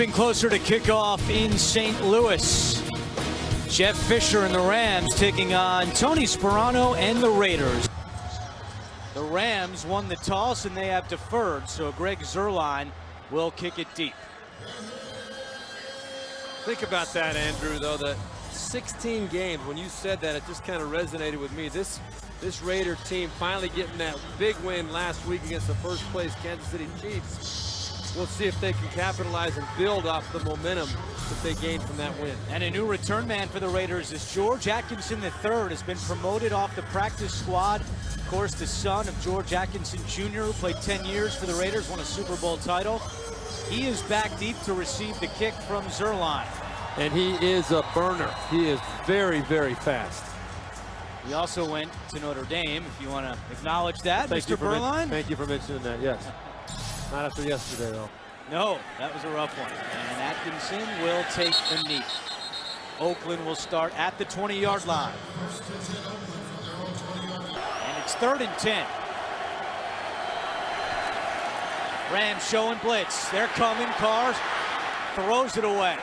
Getting closer to kickoff in St. Louis. Jeff Fisher and the Rams taking on Tony Sperano and the Raiders. The Rams won the toss and they have deferred, so Greg Zuerlein will kick it deep. Think about that, Andrew, though. The 16 games, when you said that, it just kind of resonated with me. This Raider team finally getting that big win last week against the first place Kansas City Chiefs. We'll see if they can capitalize and build off the momentum that they gained from that win. And a new return man for the Raiders is George Atkinson III, has been promoted off the practice squad. Of course, the son of George Atkinson Jr., who played 10 years for the Raiders, won a Super Bowl title. He is back deep to receive the kick from Zuerlein. And he is a burner. He is very, very fast. He also went to Notre Dame, if you want to acknowledge that, Mr. Zuerlein. Thank you for mentioning that, yes. Not after yesterday, though. No, that was a rough one. And Atkinson will take the knee. Oakland will start at the 20-yard line. And it's 3rd and 10. Rams showing blitz. They're coming. Carr throws it away.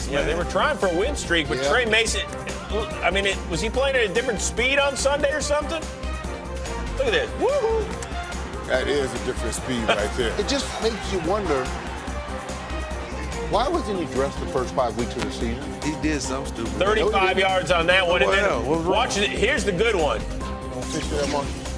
Yeah, they were trying for a win streak, but Trey Mason, I mean, was he playing at a different speed on Sunday or something? Look at this. Woohoo! That is a different speed right there. It just makes you wonder, why wasn't he dressed the first 5 weeks of the season? He did something stupid. 35 yards on that one. And then watch it. Here's the good one.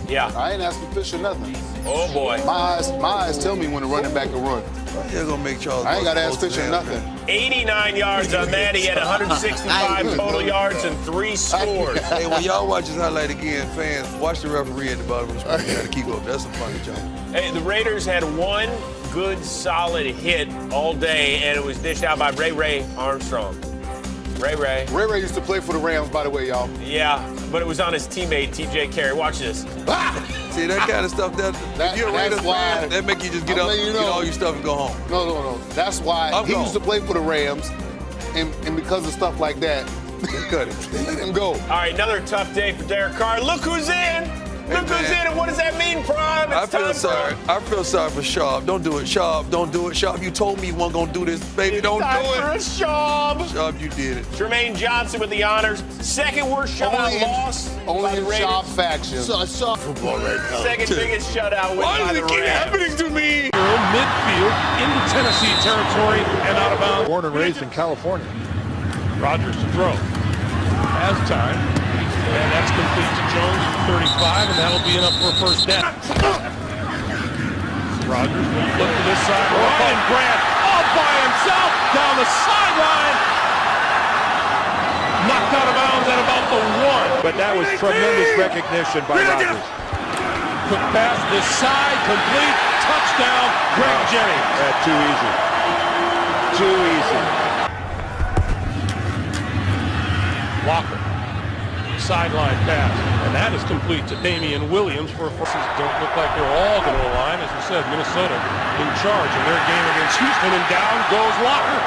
Yeah. I ain't asking Fisher nothing. Oh, boy. My eyes tell me when to run it back and run. You're going to make Charles. I ain't got to ask Fisher nothing. 89 yards on that. He had 165 total yards and 3 scores. Hey, when y'all watch this highlight again, fans, watch the referee at the bottom of the screen. You got to keep up. That's a funny job. Hey, the Raiders had one good, solid hit all day, and it was dished out by Ray Armstrong. Ray used to play for the Rams, by the way, y'all. Yeah, but it was on his teammate, T.J. Carey. Watch this. See, that kind of stuff, you're a Raiders fan, that make you just get up, get all your stuff and go home. No. That's why he used to play for the Rams, and because of stuff like that, they cut him. They let him go. All right, another tough day for Derek Carr. Look who's in. Look who's in, and what does that mean, Prime? I feel sorry for Sharp. Don't do it, Sharp. Don't do it, Sharp. You told me you weren't gonna do this, baby. Don't do it. Sharp. Sharp, you did it. Jermaine Johnson with the honors. Second worst shutout loss. Only in Sharp faction. I saw football right now. Second biggest shutout win by the Rams. Why does it keep happening to me? Midfield into Tennessee territory and out of bounds. Born and raised in California. Rodgers to throw. Has time. And that's complete to Jones, 35, and that'll be enough for a first down. Rodgers will flip to this side. Ryan Grant all by himself down the sideline. Knocked out of bounds at about the 1. But that was tremendous recognition by Rodgers. Quick pass this side, complete, touchdown, Greg Jennings. Too easy. Too easy. Walker. Sideline pass, and that is complete to Damian Williams for a first. Don't look like they're all going to align. As we said, Minnesota in charge in their game against Houston, and down goes Walker.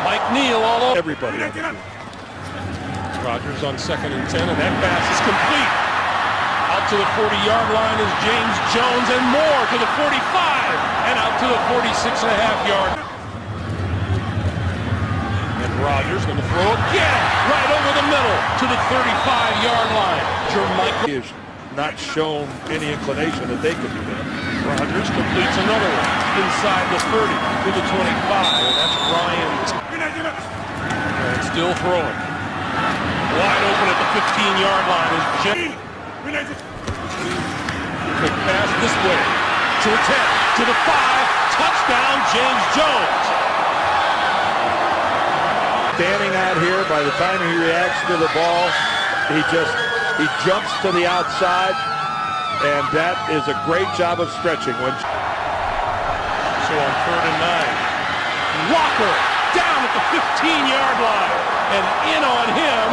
Mike Neal all over everybody. Rodgers on 2nd and 10, and that pass is complete. Out to the 40-yard line is James Jones, and more to the 45, and out to the 46.5-yard. Rodgers going to throw again, right over the middle to the 35-yard line. Jermichael is not shown any inclination that they could do that. Rodgers completes another one inside the 30 to the 25, and that's Ryan. And still throwing. Wide open at the 15-yard line is Jennings. Quick pass this way to the 10, to the 5, touchdown James Jones. Standing out here, by the time he reacts to the ball, he jumps to the outside, and that is a great job of stretching. So on 3rd and 9, Walker down at the 15-yard line, and in on him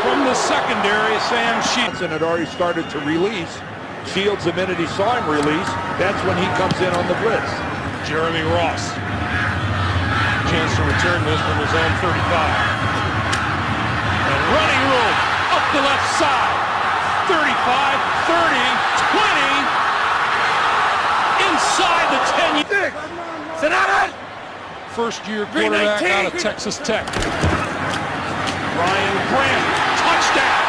from the secondary, Sam Shields. And had already started to release. Shields, the minute he saw him release, that's when he comes in on the blitz. Jeremy Ross. Chance to return this from his own 35. And running room up the left side. 35, 30, 20. Inside the 10. First-year quarterback out of Texas Tech. Ryan Grant, touchdown.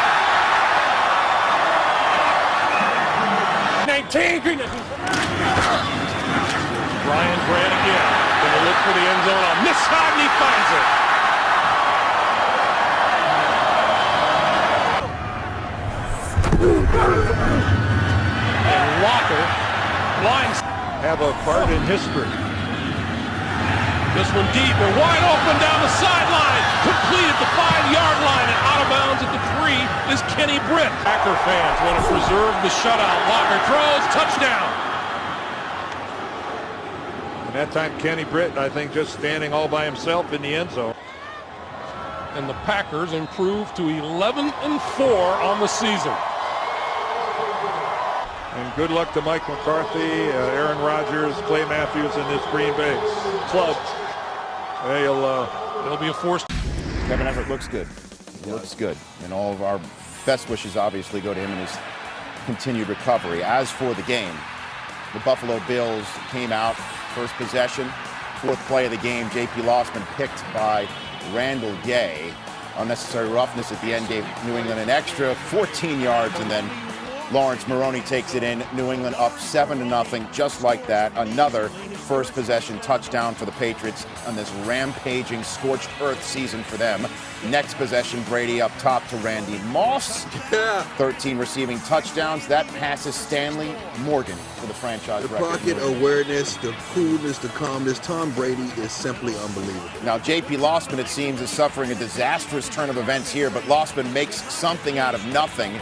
19. Ryan Grant again. Gonna look for the end zone on this side, and he finds it. And Walker blinds. Have a part in history. This one deep and wide open down the sideline. Complete at the 5-yard line and out of bounds at the 3 is Kenny Britt. Packer fans want to preserve the shutout. Walker throws, touchdown. And that time Kenny Britt, I think, just standing all by himself in the end zone. And the Packers improve to 11-4 on the season. And good luck to Mike McCarthy, Aaron Rodgers, Clay Matthews, and this Green Bay club. They'll be a force. Kevin Everett looks good. He looks good. And all of our best wishes obviously go to him in his continued recovery. As for the game, the Buffalo Bills came out, first possession, fourth play of the game. J.P. Lossman picked by Randall Gay. Unnecessary roughness at the end gave New England an extra 14 yards, and then Lawrence Maroney takes it in. New England up 7-0, just like that. Another first possession touchdown for the Patriots on this rampaging, scorched earth season for them. Next possession, Brady up top to Randy Moss. 13 receiving touchdowns. That passes Stanley Morgan for the franchise record. The pocket awareness, the coolness, the calmness. Tom Brady is simply unbelievable. Now, J.P. Lossman, it seems, is suffering a disastrous turn of events here, but Lossman makes something out of nothing.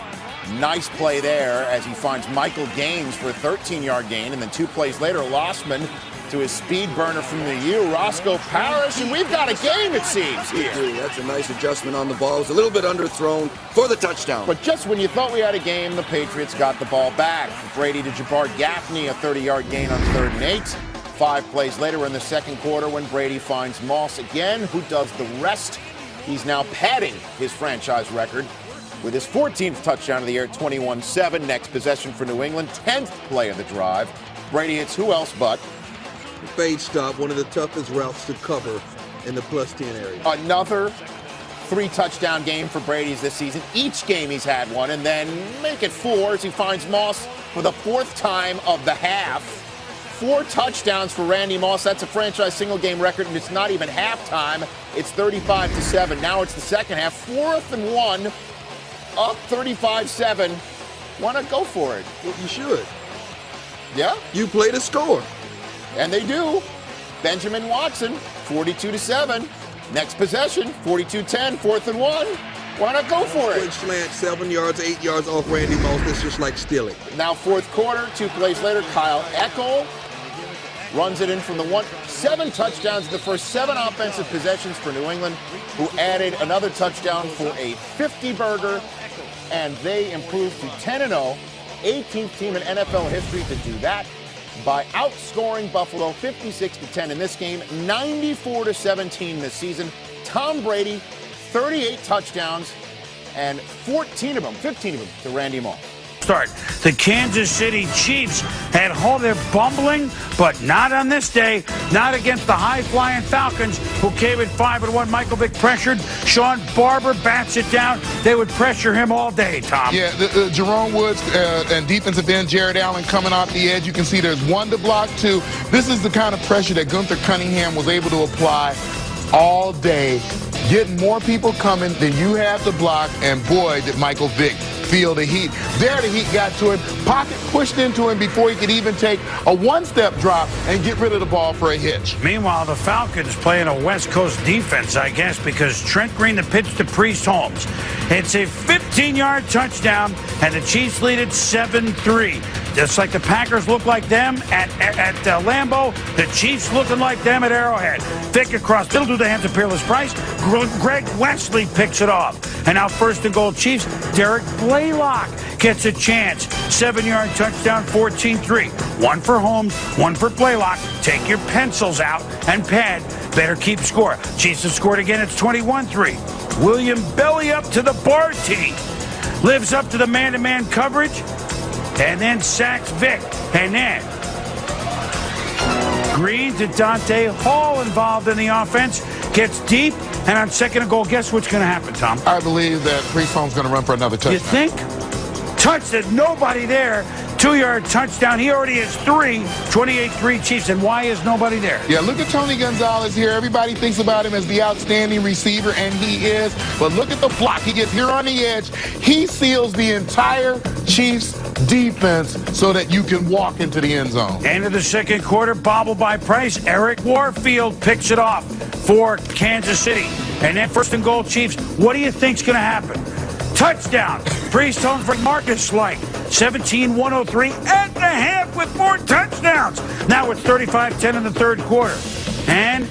Nice play there as he finds Michael Gaines for a 13-yard gain, and then 2 plays later, Lossman to his speed burner from the U, Roscoe Parrish, and we've got a game, it seems, here. That's a nice adjustment on the ball. It was a little bit underthrown for the touchdown. But just when you thought we had a game, the Patriots got the ball back. Brady to Jabbar Gaffney, a 30-yard gain on 3rd and 8. 5 plays later, we're in the second quarter when Brady finds Moss again, who does the rest. He's now padding his franchise record with his 14th touchdown of the year, 21-7. Next possession for New England, 10th play of the drive. Brady hits who else but the fade stop, one of the toughest routes to cover in the +10 area. Another 3-touchdown game for Brady's this season. Each game he's had one, and then make it 4 as he finds Moss for the 4th time of the half. 4 touchdowns for Randy Moss. That's a franchise single-game record, and it's not even halftime. It's 35-7. Now it's the second half. 4th and 1. Up 35-7. Why not go for it? Well, you should. Yeah? You play to score. And they do. Benjamin Watson, 42-7. Next possession, 42-10, 4th and 1. Why not go for it? Quick slant, 7 yards, 8 yards off Randy Moss. That's just like stealing. Now 4th quarter, 2 plays later, Kyle Eckel runs it in from the 1. 7 touchdowns in the first 7 offensive possessions for New England, who added another touchdown for a 50-burger, and they improved to 10-0. 18th team in NFL history to do that by outscoring Buffalo 56-10 in this game, 94-17 this season. Tom Brady, 38 touchdowns, and 15 of them to Randy Moss. Start. The Kansas City Chiefs had all their bumbling, but not on this day. Not against the high-flying Falcons, who came at 5-1. Michael Vick pressured. Sean Barber bats it down. They would pressure him all day, Tom. Yeah, Jerome Woods and defensive end Jared Allen coming off the edge. You can see there's 1 to block, 2. This is the kind of pressure that Gunther Cunningham was able to apply all day, getting more people coming than you have to block, and boy, did Michael Vick feel the heat. There the heat got to him. Pocket pushed into him before he could even take a 1-step drop and get rid of the ball for a hitch. Meanwhile, the Falcons playing a West Coast defense, I guess, because Trent Green the pitch to Priest Holmes. It's a 15-yard touchdown, and the Chiefs lead it 7-3. Just like the Packers look like them at Lambeau, the Chiefs looking like them at Arrowhead. Thick across middle to the hands of Peerless Price. Greg Wesley picks it off. And now 1st and goal Chiefs. Derek Blaylock gets a chance. 7-yard touchdown, 14-3. 1 for Holmes, 1 for Blaylock. Take your pencils out and pad. Better keep score. Chiefs have scored again. It's 21-3. William belly up to the Barty. Lives up to the man-to-man coverage. And then sacks Vick. And then Green to Dante Hall involved in the offense. Gets deep, and on second and goal, guess what's going to happen, Tom? I believe that Priest Holmes going to run for another touchdown. You think? Touchdown, nobody there. 2-yard touchdown. He already has 3. 28-3 Chiefs. And why is nobody there? Yeah, look at Tony Gonzalez here. Everybody thinks about him as the outstanding receiver, and he is. But look at the block. He gets here on the edge. He seals the entire Chiefs defense so that you can walk into the end zone. End of the second quarter, bobble by Price. Eric Warfield picks it off for Kansas City. And then first and goal, Chiefs. What do you think's going to happen? Touchdown. Priest Holmes for Marcus Light. 17-103 at the half with 4 touchdowns. Now it's 35-10 in the third quarter. And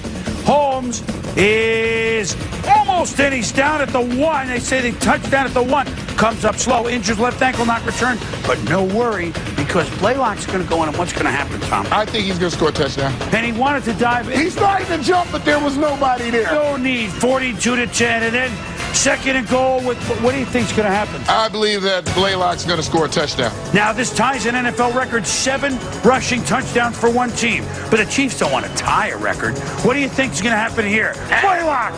Holmes is almost in. He's down at the 1. They say they touchdown at the 1. Comes up slow. Injures left ankle, not returned. But no worry, because Blaylock's going to go in. And what's going to happen, Tom? I think he's going to score a touchdown. And he wanted to dive in. He started to jump, but there was nobody there. No need. 42-10. And then second and goal. What do you think's going to happen? I believe that Blaylock's going to score a touchdown. Now, this ties an NFL record, 7 rushing touchdowns for one team. But the Chiefs don't want to tie a record. What do you think's going to happen here? Blaylock!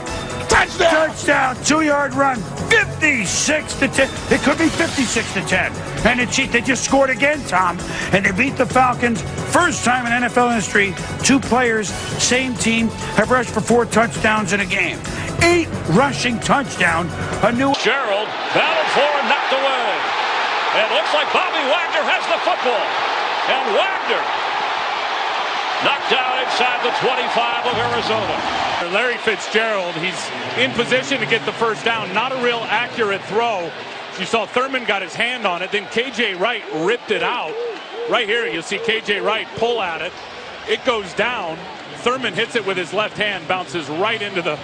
Touchdown! Touchdown, 2-yard run, 56-10. It could be 56-10. And the Chiefs, they just scored again, Tom. And they beat the Falcons. First time in NFL history, 2 players, same team, have rushed for 4 touchdowns in a game. 8 rushing touchdown. A new Gerald, battled for and knocked away. It looks like Bobby Wagner has the football. And Wagner knocked down inside the 25 of Arizona. Larry Fitzgerald, he's in position to get the first down. Not a real accurate throw. You saw Thurman got his hand on it. Then K.J. Wright ripped it out. Right here, you'll see K.J. Wright pull at it. It goes down. Thurman hits it with his left hand, bounces right into the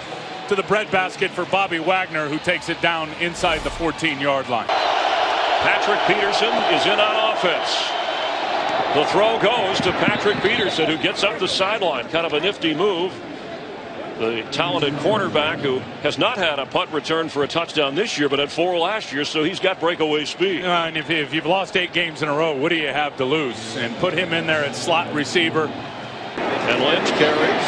breadbasket for Bobby Wagner, who takes it down inside the 14-yard line. Patrick Peterson is in on offense. The throw goes to Patrick Peterson, who gets up the sideline. Kind of a nifty move. The talented cornerback who has not had a punt return for a touchdown this year, but had 4 last year, so he's got breakaway speed. And if you've lost 8 games in a row, what do you have to lose? And put him in there at slot receiver. And Lynch carries.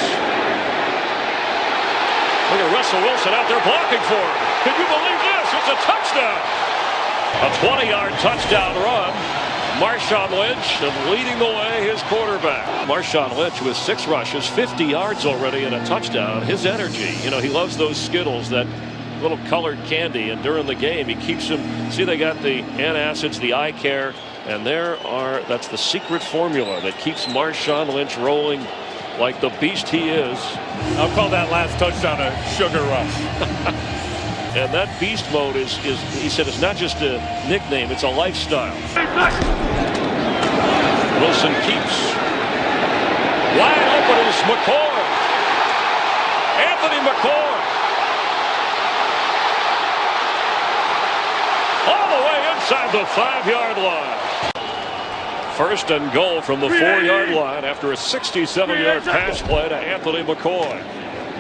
Look at Russell Wilson out there blocking for him. Can you believe this? It's a touchdown. A 20-yard touchdown run. Marshawn Lynch leading the way, his quarterback. Marshawn Lynch with 6 rushes, 50 yards already and a touchdown. His energy, you know, he loves those Skittles, that little colored candy, and during the game he keeps them. See, they got the antacids, the eye care, and that's the secret formula that keeps Marshawn Lynch rolling like the beast he is. I'll call that last touchdown a sugar rush. And that beast mode is, he said, it's not just a nickname, it's a lifestyle. Wilson keeps. Wide open is McCoy. Anthony McCoy. All the way inside the 5-yard line. First and goal from the 4-yard line after a 67-yard pass play to Anthony McCoy.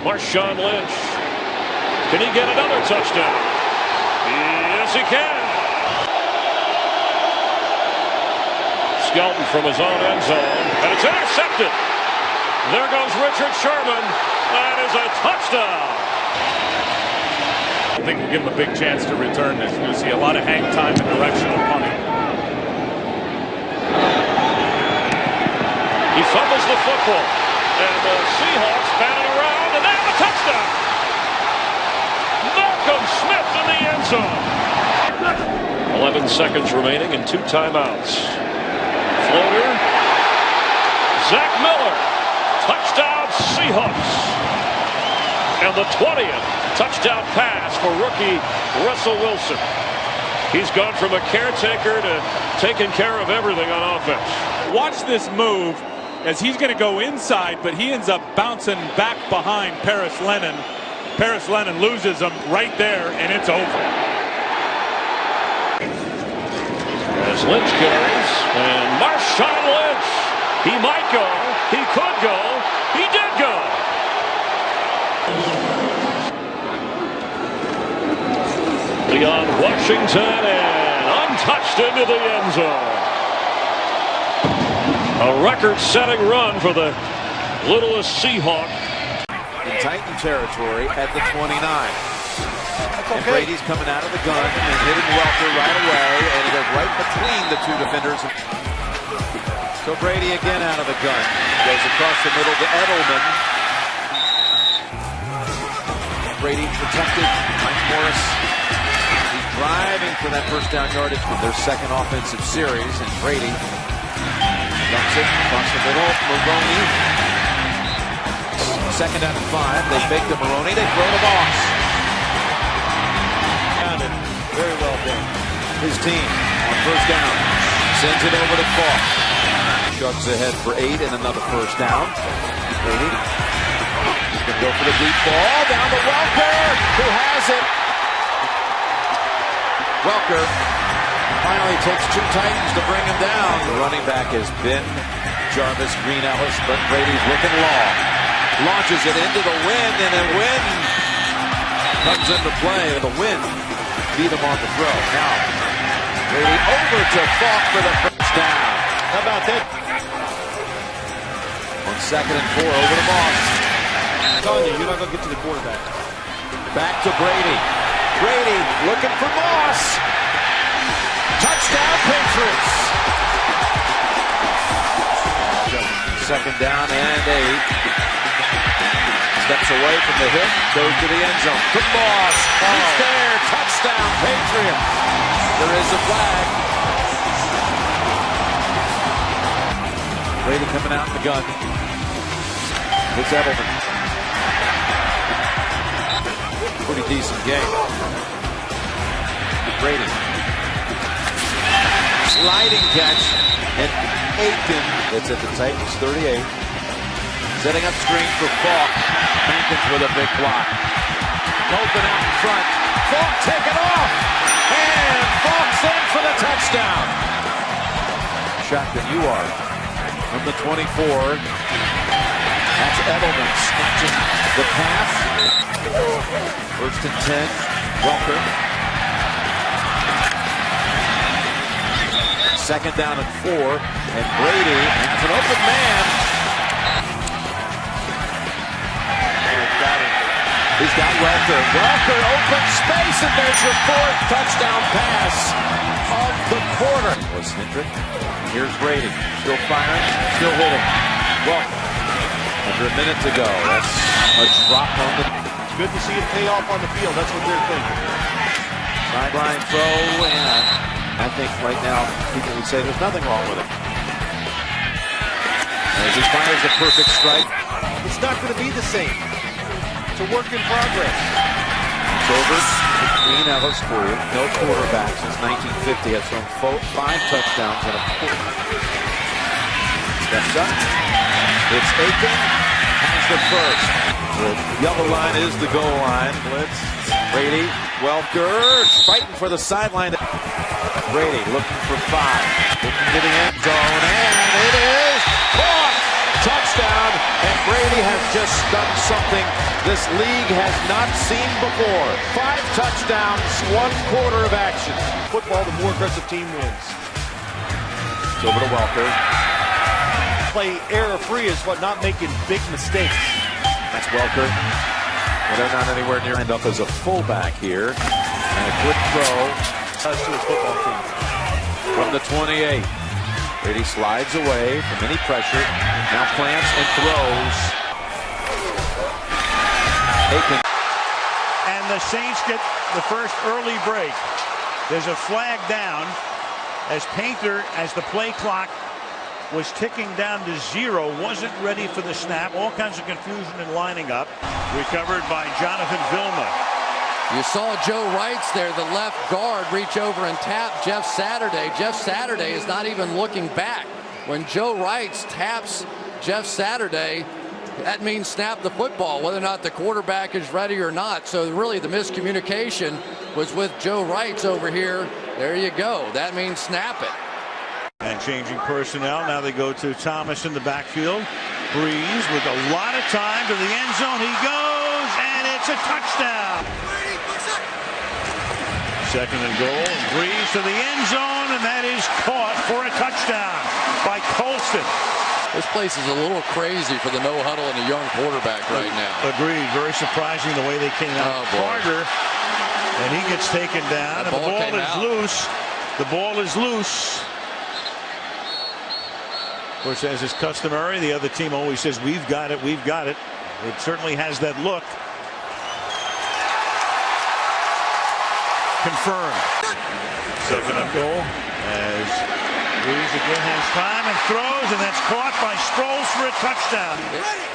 Marshawn Lynch. Can he get another touchdown? Yes, he can. Skelton from his own end zone, and it's intercepted. There goes Richard Sherman. That is a touchdown. I think we'll give him a big chance to return this. You'll see a lot of hang time and directional punting. He fumbles the football, and the Seahawks bat it around, and they have a touchdown. Smith in the end zone. 11 seconds remaining and 2 timeouts. Floater. Zach Miller. Touchdown Seahawks. And the 20th touchdown pass for rookie Russell Wilson. He's gone from a caretaker to taking care of everything on offense. Watch this move as he's going to go inside, but he ends up bouncing back behind Paris Lennon. Paris Lennon loses him right there, and it's over. As Lynch carries, and Marshawn Lynch. He might go. He could go. He did go. Leon Washington, and untouched into the end zone. A record-setting run for the Littlest Seahawk. In Titan territory at the 29. And Brady's coming out of the gun and hitting Welker right away, and he goes right between the two defenders. So Brady again out of the gun. Goes across the middle to Edelman. Brady protected. Mike Morris. He's driving for that first down yardage with their second offensive series, and Brady dumps it across the middle. Maroney. Second down and 5. They fake to Maroney. They throw to Moss. Very well done. His team on first down sends it over to Falk. Chugs ahead for 8 and another first down. Brady. He's going to go for the deep ball. Down to Welker, who has it. Welker finally takes 2 Titans to bring him down. The running back has been Jarvis Green Ellis, but Brady's looking long. Launches it into the wind, and the wind comes into play. The wind beat him on the throw. Now, Brady over to Falk for the first down. How about that? On 2nd and 4, over to Moss. I'm telling you, you're not going to get to the quarterback. Back to Brady. Brady looking for Moss. Touchdown, Patriots. Second down and 8. Steps away from the hit, goes to the end zone. To Moss. He's there. Touchdown, Patriots. There is a flag. Brady coming out in the gun. It's Edelman. Pretty decent game. Brady. Sliding catch. And Aiken. That's at the Titans 38. Setting up screen for Falk. Hankins with a big block. Open out in front. Falk taken off. And Falk's in for the touchdown. Shot than you are. From the 24. That's Edelman snatching the pass. First and 10. Welker. Second down and 4. And Brady has an open man. He's got Welker. Welker, open space, and there's your 4th touchdown pass of the quarter. Was Hendrick. Here's Brady. Still firing, still hitting. Welker. Under a minute to go. That's a drop on the... It's good to see it pay off on the field. That's what they're thinking. Sideline throw, and I think right now people would say there's nothing wrong with it. As he fires a perfect strike. It's not going to be the same. It's a work in progress. It's over. Green Ellis for you. No quarterback since 1950 has thrown 5 touchdowns in a quarter. Steps up. It's Aiken. Has the first. The yellow line is the goal line. Blitz. Brady. Welker. Fighting for the sideline. Brady looking for 5. Looking to the end zone. And it is caught. Touchdown. And Brady has just done something this league has not seen before. 5 touchdowns, 1 quarter of action. Football, the more aggressive team wins. It's over to Welker. Play error-free is what, not making big mistakes. That's Welker. Well, they're not anywhere near end up as a fullback here. And a quick throw to his football team. From the 28. Brady slides away from any pressure. Now plants and throws. Aiken. And the Saints get the first early break. There's a flag down as Painter, as the play clock was ticking down to 0, wasn't ready for the snap. All kinds of confusion in lining up. Recovered by Jonathan Vilma. You saw Joe Wrights there, the left guard, reach over and tap Jeff Saturday. Jeff Saturday is not even looking back. When Joe Wrights taps Jeff Saturday, that means snap the football, whether or not the quarterback is ready or not. So really the miscommunication was with Joe Wrights over here. There you go. That means snap it. And changing personnel. Now they go to Thomas in the backfield. Breeze with a lot of time to the end zone. He goes, and it's a touchdown. Second and goal. Breeze to the end zone, and that is caught for a touchdown by Colston. This place is a little crazy for the no huddle and a young quarterback right now. Agreed. Very surprising the way they came out. Carter, and he gets taken down. And the ball is loose. The ball is loose. Of course, as is customary, the other team always says, "We've got it. We've got it." It certainly has that look. Confirmed. Second and goal as Breeze again has time and throws, and that's caught by Sproles for a touchdown.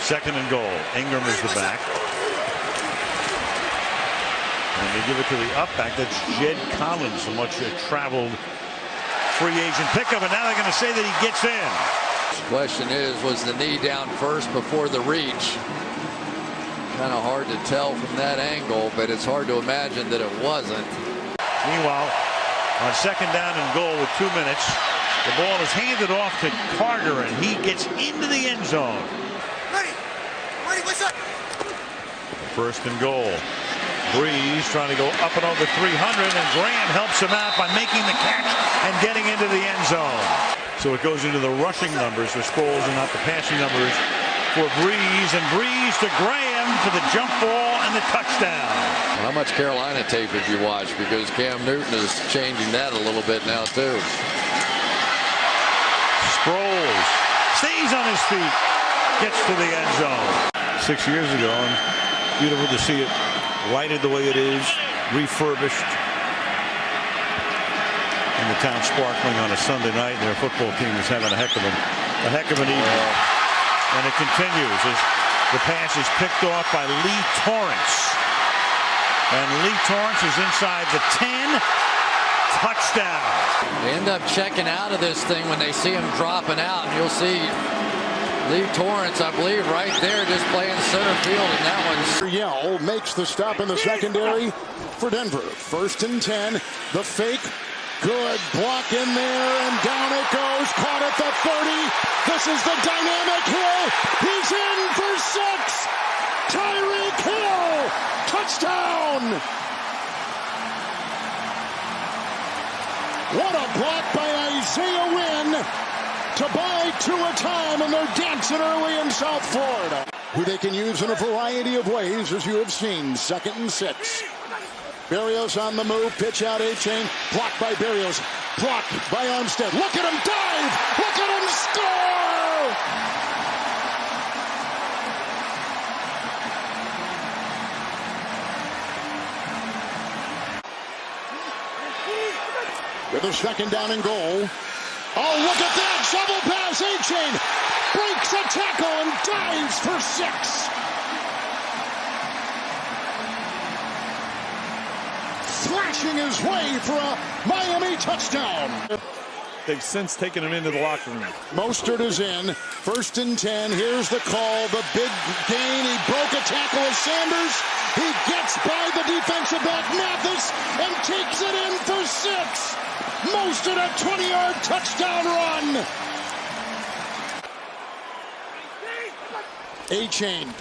Second and goal. Ingram is the back. And they give it to the up back. That's Jed Collins, a much traveled free agent pickup, and now they're going to say that he gets in. The question is, was the knee down first before the reach? Kind of hard to tell from that angle, but it's hard to imagine that it wasn't. Meanwhile, on second down and goal with 2 minutes, the ball is handed off to Carter, and he gets into the end zone. Ready, what's up? First and goal. Breeze trying to go up and over 300, and Graham helps him out by making the catch and getting into the end zone. So it goes into the rushing numbers for Sproles and not the passing numbers for Breeze, and Breeze to Graham for the jump ball and the touchdown. How much Carolina tape have you watched? Because Cam Newton is changing that a little bit now too. Sproles stays on his feet, gets to the end zone. 6 years ago, and beautiful to see it lighted the way it is, refurbished, and the town sparkling on a Sunday night. And their football team is having a heck of an evening. And it continues as the pass is picked off by Lee Torrance. And Lee Torrance is inside the 10. Touchdown. They end up checking out of this thing when they see him dropping out. And you'll see Lee Torrance, I believe, right there just playing center field. And that one's... Yell makes the stop in the secondary for Denver. First and 10. The fake. Good block in there, and down it goes. Caught at the 30. This is the dynamic Hill. He's in for 6. Tyreek Hill. Touchdown. What a block by Isaiah Wynn to buy 2 a time, and they're dancing early in South Florida. Who they can use in a variety of ways, as you have seen. 2nd and 6. Berrios on the move, pitch out A-Chain, blocked by Berrios, blocked by Armstead. Look at him dive! Look at him score! With a second down and goal. Oh, look at that! Shovel pass, A-Chain breaks a tackle and dives for 6. Flashing his way for a Miami touchdown. They've since taken him into the locker room. Mostert is in. First and 10. Here's the call. The big gain. He broke a tackle of Sanders. He gets by the defensive back Mathis and takes it in for 6. Mostert a 20-yard touchdown run. A-Chain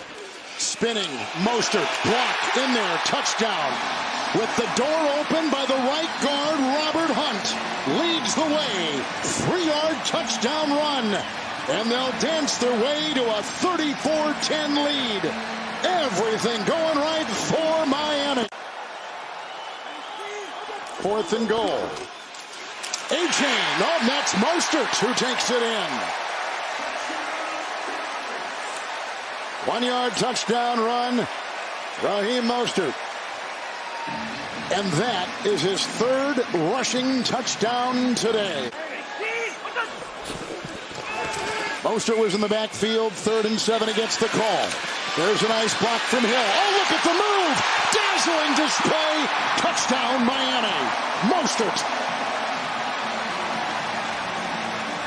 spinning. Mostert blocked in there. Touchdown. With the door open by the right guard, Robert Hunt leads the way. 3-yard touchdown run. And they'll dance their way to a 34-10 lead. Everything going right for Miami. 4th and goal. A-Chain. Oh, that's Mostert who takes it in. 1-yard touchdown run. Raheem Mostert. And that is his 3rd rushing touchdown today. Mostert was in the backfield, 3rd and 7 against the call. There's a nice block from Hill. Oh, look at the move! Dazzling display! Touchdown, Miami. Mostert.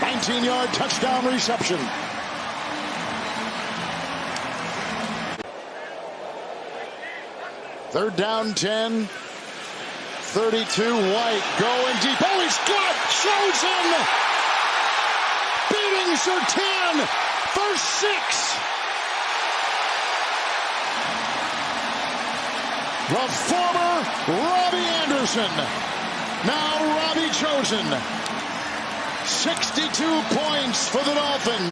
19-yard touchdown reception. Third down, 10. 32, White going deep. Oh, he's got Chosen! Beating Surtain for 6. The former Robbie Anderson. Now Robbie Chosen. 62 points for the Dolphins.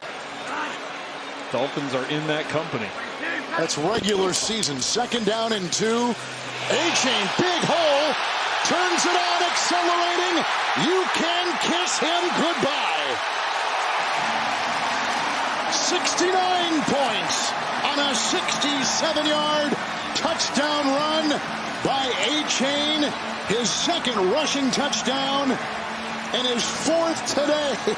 Dolphins are in that company. That's regular season. 2nd down and 2. A-Chain, big hole. Turns it on, accelerating. You can kiss him goodbye. 69 points on a 67-yard touchdown run by A-Chain. His 2nd rushing touchdown and his 4th today.